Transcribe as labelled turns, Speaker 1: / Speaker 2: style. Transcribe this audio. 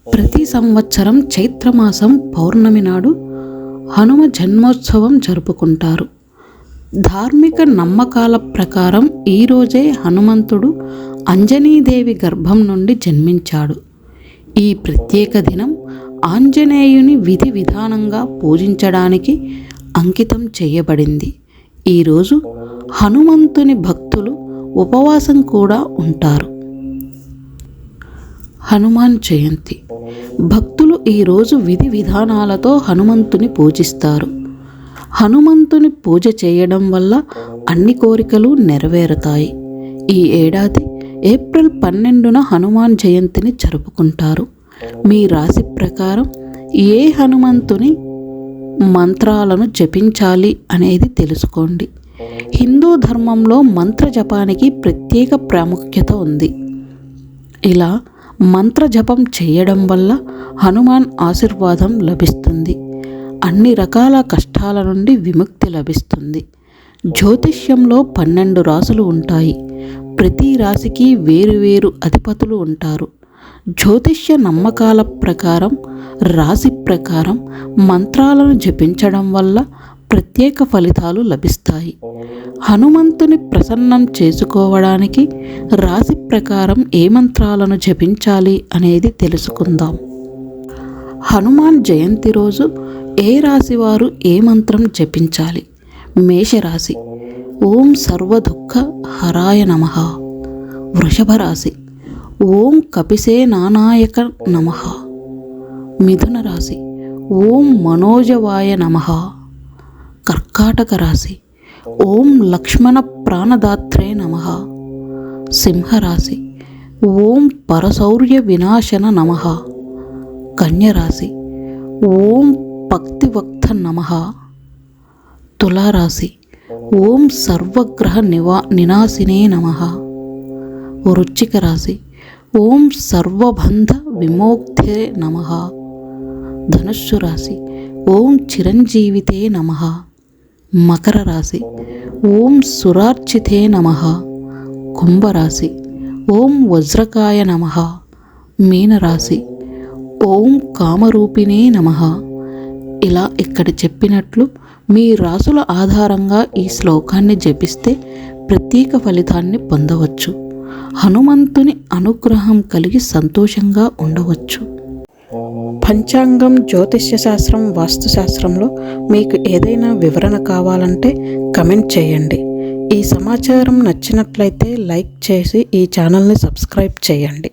Speaker 1: ప్రతి సంవత్సరం చైత్రమాసం పౌర్ణమి నాడు హనుమ జన్మోత్సవం జరుపుకుంటారు. ధార్మిక నమ్మకాల ప్రకారం ఈరోజే హనుమంతుడు అంజనీదేవి గర్భం నుండి జన్మించాడు. ఈ ప్రత్యేక దినం ఆంజనేయుని విధి విధానంగా పూజించడానికి అంకితం చేయబడింది. ఈరోజు హనుమంతుని భక్తులు ఉపవాసం కూడా ఉంటారు. హనుమాన్ జయంతి భక్తులు ఈరోజు విధి విధానాలతో హనుమంతుని పూజిస్తారు. హనుమంతుని పూజ చేయడం వల్ల అన్ని కోరికలు నెరవేరుతాయి. ఈ ఏడాది ఏప్రిల్ 12న హనుమాన్ జయంతిని జరుపుకుంటారు. మీ రాశి ప్రకారం ఏ హనుమంతుని మంత్రాలను జపించాలి అనేది తెలుసుకోండి. హిందూ ధర్మంలో మంత్ర జపానికి ప్రత్యేక ప్రాముఖ్యత ఉంది. ఇలా మంత్ర జపం చేయడం వల్ల హనుమాన్ ఆశీర్వాదం లభిస్తుంది. అన్ని రకాల కష్టాల నుండి విముక్తి లభిస్తుంది. జ్యోతిష్యంలో 12 రాసులు ఉంటాయి. ప్రతి రాశికి వేరువేరు అధిపతులు ఉంటారు. జ్యోతిష్య నమ్మకాల ప్రకారం రాశి ప్రకారం మంత్రాలను జపించడం వల్ల ప్రత్యేక ఫలితాలు లభిస్తాయి. హనుమంతుని ప్రసన్నం చేసుకోవడానికి రాశి ప్రకారం ఏ మంత్రాలను జపించాలి అనేది తెలుసుకుందాం. హనుమాన్ జయంతి రోజు ఏ రాశి వారు ఏ మంత్రం జపించాలి? మేషరాశి ఓం సర్వదుఃఖ హరాయ నమః. వృషభ రాశి ఓం కపిసేనానాయక నమః. మిథున రాశి ఓం మనోజవాయ నమః. కర్కాటక రాశి ఓం లక్ష్మణ ప్రాణదాత్రే నమః. సింహరాశి ఓం పరశౌర్య వినాశన నమః. కన్యరాశి ఓం భక్తివక్త నమః. తులారాశి ఓం సర్వగ్రహ నినాశినే నమః. వృశ్చిక రాశి ఓం సర్వబంధ విమోక్తే నమః. ధనుస్సు రాశి ఓం చిరంజీవితే నమః. మకర రాశి ఓం సురార్చితే నమః. కుంభరాశి ఓం వజ్రకాయ నమః. మీనరాశి ఓం కామరూపిణే నమః. ఇలా ఇక్కడ చెప్పినట్లు మీ రాసుల ఆధారంగా ఈ శ్లోకాన్ని జపిస్తే ప్రత్యేక ఫలితాన్ని పొందవచ్చు. హనుమంతుని అనుగ్రహం కలిగి సంతోషంగా ఉండవచ్చు. పంచాంగం, జ్యోతిష్య శాస్త్రం, వాస్తుశాస్త్రంలో మీకు ఏదైనా వివరణ కావాలంటే కమెంట్ చేయండి. ఈ సమాచారం నచ్చినట్లయితే లైక్ చేసి ఈ ఛానల్ని సబ్స్క్రైబ్ చేయండి.